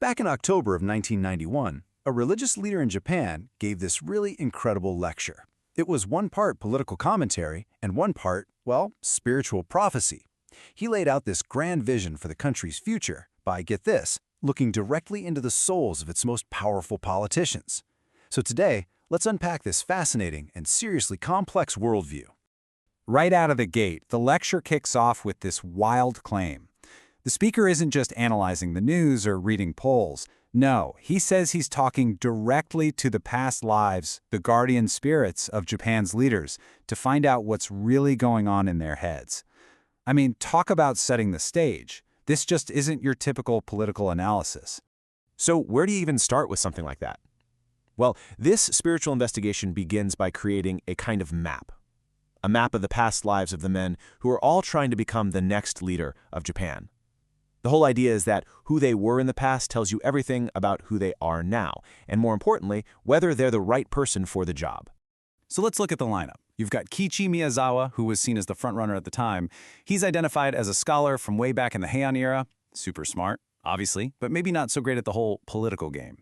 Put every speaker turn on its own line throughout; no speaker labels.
Back in October of 1991, a religious leader in Japan gave this really incredible lecture. It was one part political commentary and one part, well, spiritual prophecy. He laid out this grand vision for the country's future by, get this, looking directly into the souls of its most powerful politicians. So today, let's unpack this fascinating and seriously complex worldview.
Right out of the gate, the lecture kicks off with this wild claim. The speaker isn't just analyzing the news or reading polls. No, he says he's talking directly to the past lives, the guardian spirits of Japan's leaders, to find out what's really going on in their heads. I mean, talk about setting the stage. This just isn't your typical political analysis.
So where do you even start with something like that? Well, this spiritual investigation begins by creating a kind of map. A map of the past lives of the men who are all trying to become the next leader of Japan. The whole idea is that who they were in the past tells you everything about who they are now, and more importantly, whether they're the right person for the job.
So let's look at the lineup. You've got Kiichi Miyazawa, who was seen as the frontrunner at the time. He's identified as a scholar from way back in the Heian era. Super smart, obviously, but maybe not so great at the whole political game.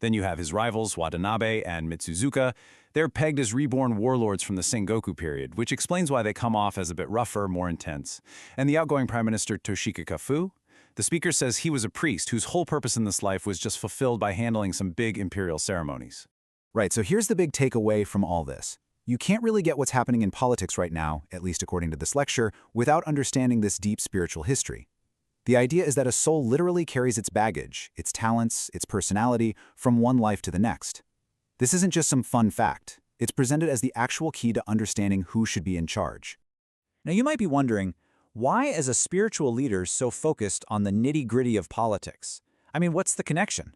Then you have his rivals, Watanabe and Mitsuzuka. They're pegged as reborn warlords from the Sengoku period, which explains why they come off as a bit rougher, more intense. And the outgoing Prime Minister Toshika Kafu? The speaker says he was a priest whose whole purpose in this life was just fulfilled by handling some big imperial ceremonies.
Right, so here's the big takeaway from all this. You can't really get what's happening in politics right now, at least according to this lecture, without understanding this deep spiritual history. The idea is that a soul literally carries its baggage, its talents, its personality, from one life to the next. This isn't just some fun fact. It's presented as the actual key to understanding who should be in charge.
Now you might be wondering, why is a spiritual leader so focused on the nitty-gritty of politics? I mean, what's the connection?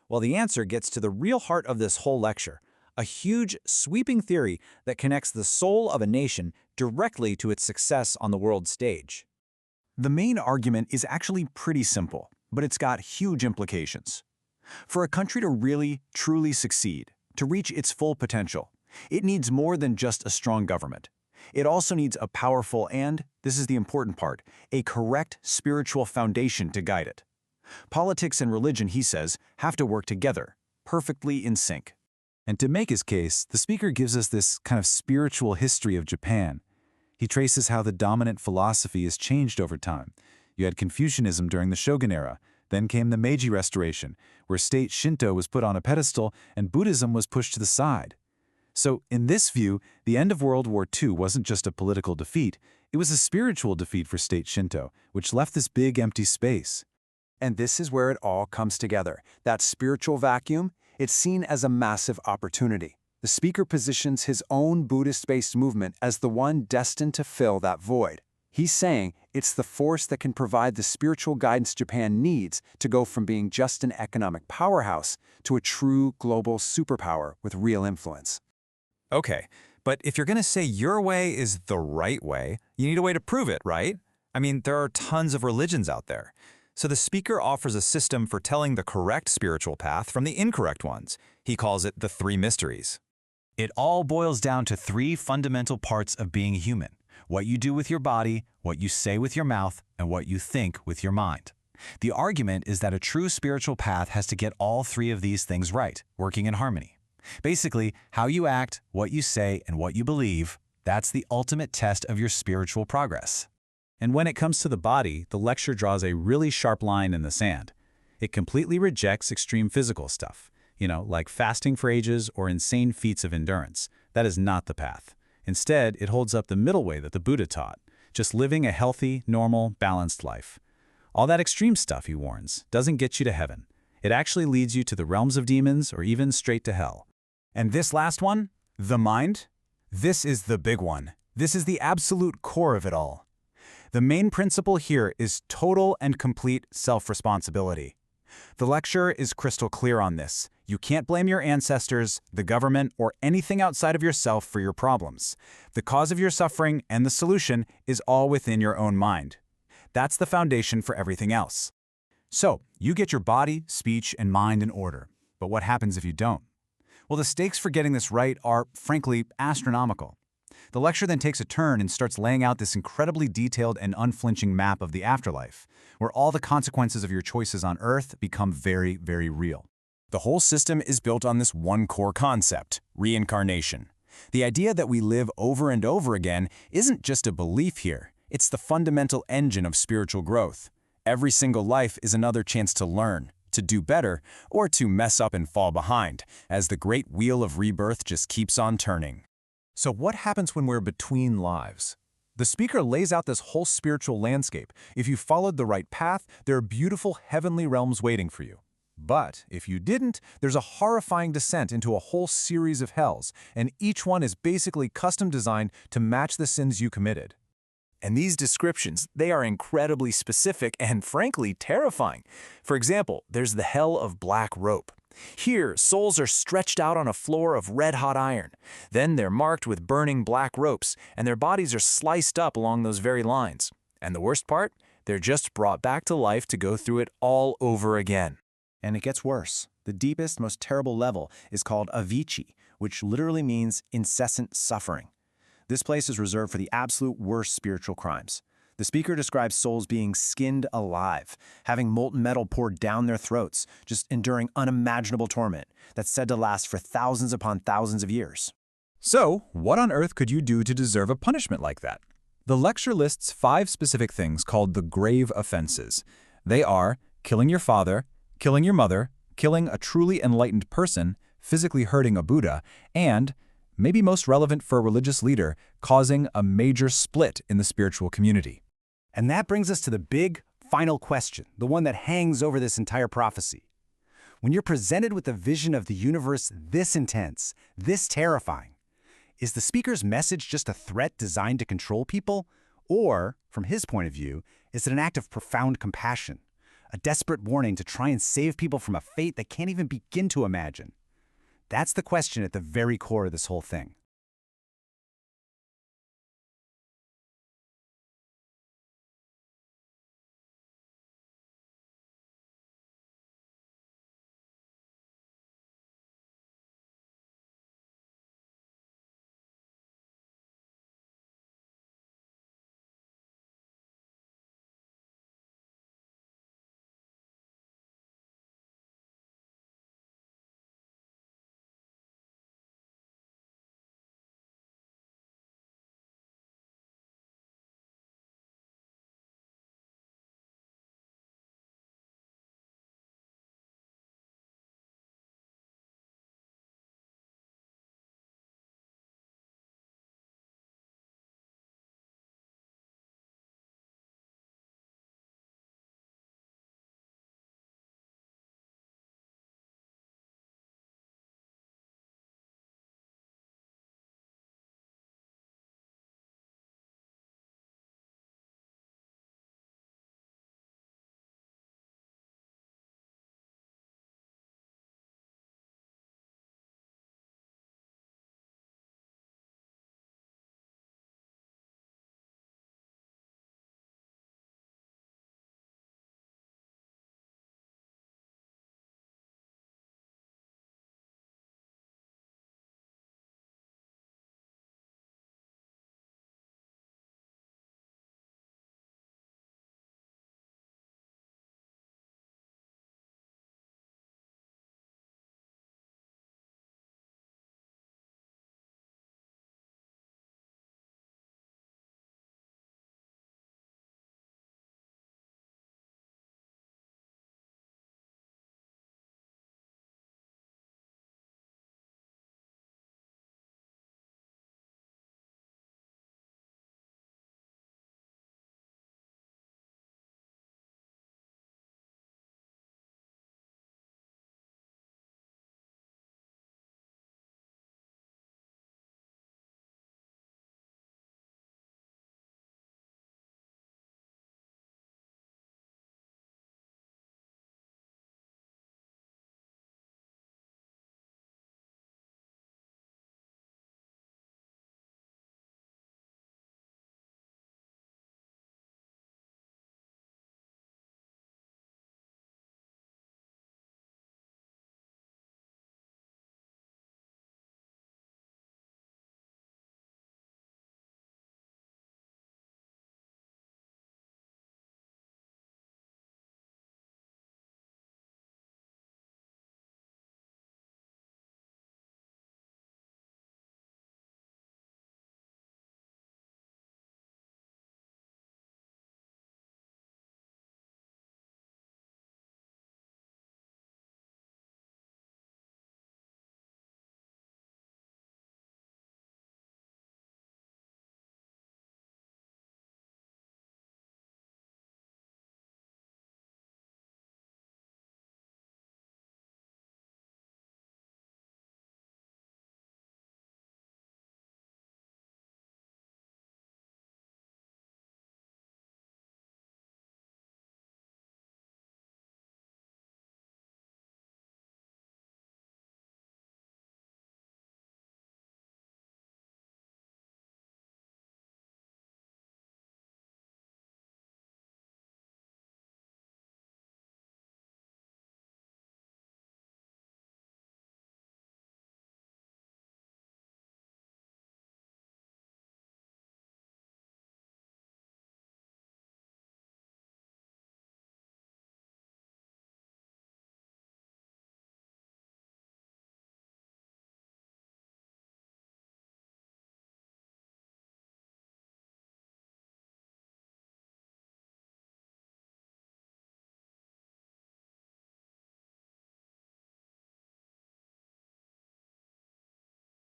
Well, the answer gets to the real heart of this whole lecture, a huge, sweeping theory that connects the soul of a nation directly to its success on the world stage.
The main argument is actually pretty simple, but it's got huge implications. For a country to really, truly succeed, to reach its full potential, it needs more than just a strong government. It also needs a powerful and, this is the important part, a correct spiritual foundation to guide it. Politics and religion, he says, have to work together, perfectly in sync.
And to make his case, the speaker gives us this kind of spiritual history of Japan. He traces how the dominant philosophy has changed over time. You had Confucianism during the Shogun era. Then came the Meiji Restoration, where state Shinto was put on a pedestal and Buddhism was pushed to the side. So, in this view, the end of World War II wasn't just a political defeat, it was a spiritual defeat for state Shinto, which left this big empty space.
And this is where it all comes together. That spiritual vacuum, it's seen as a massive opportunity. The speaker positions his own Buddhist-based movement as the one destined to fill that void. He's saying it's the force that can provide the spiritual guidance Japan needs to go from being just an economic powerhouse to a true global superpower with real influence.
Okay, but if you're going to say your way is the right way, you need a way to prove it, right? I mean, there are tons of religions out there. So the speaker offers a system for telling the correct spiritual path from the incorrect ones. He calls it the three mysteries.
It all boils down to three fundamental parts of being human: what you do with your body, what you say with your mouth, and what you think with your mind. The argument is that a true spiritual path has to get all three of these things right, working in harmony. Basically, how you act, what you say, and what you believe, that's the ultimate test of your spiritual progress. And when it comes to the body, the lecture draws a really sharp line in the sand. It completely rejects extreme physical stuff, like fasting for ages or insane feats of endurance. That is not the path. Instead, it holds up the middle way that the Buddha taught, just living a healthy, normal, balanced life. All that extreme stuff, he warns, doesn't get you to heaven. It actually leads you to the realms of demons or even straight to hell. And this last one, the mind, this is the big one. This is the absolute core of it all. The main principle here is total and complete self-responsibility. The lecture is crystal clear on this. You can't blame your ancestors, the government, or anything outside of yourself for your problems. The cause of your suffering and the solution is all within your own mind. That's the foundation for everything else. So, you get your body, speech, and mind in order. But what happens if you don't? Well, the stakes for getting this right are, frankly, astronomical.
The lecture then takes a turn and starts laying out this incredibly detailed and unflinching map of the afterlife, where all the consequences of your choices on Earth become very, very real.
The whole system is built on this one core concept, reincarnation. The idea that we live over and over again isn't just a belief here, it's the fundamental engine of spiritual growth. Every single life is another chance to learn, to do better, or to mess up and fall behind, as the great wheel of rebirth just keeps on turning.
So what happens when we're between lives? The speaker lays out this whole spiritual landscape. If you followed the right path, there are beautiful heavenly realms waiting for you. But if you didn't, there's a horrifying descent into a whole series of hells, and each one is basically custom designed to match the sins you committed. And these descriptions, they are incredibly specific and frankly terrifying. For example, there's the hell of black rope. Here, souls are stretched out on a floor of red-hot iron. Then they're marked with burning black ropes, and their bodies are sliced up along those very lines. And the worst part? They're just brought back to life to go through it all over again.
And it gets worse. The deepest, most terrible level is called Avicii, which literally means incessant suffering. This place is reserved for the absolute worst spiritual crimes. The speaker describes souls being skinned alive, having molten metal poured down their throats, just enduring unimaginable torment that's said to last for thousands upon thousands of years.
So, what on earth could you do to deserve a punishment like that? The lecture lists 5 specific things called the grave offenses. They are killing your father, killing your mother, killing a truly enlightened person, physically hurting a Buddha, and, maybe most relevant for a religious leader, causing a major split in the spiritual community.
And that brings us to the big, final question, the one that hangs over this entire prophecy. When you're presented with a vision of the universe this intense, this terrifying, is the speaker's message just a threat designed to control people? Or, from his point of view, is it an act of profound compassion, a desperate warning to try and save people from a fate they can't even begin to imagine? That's the question at the very core of this whole thing.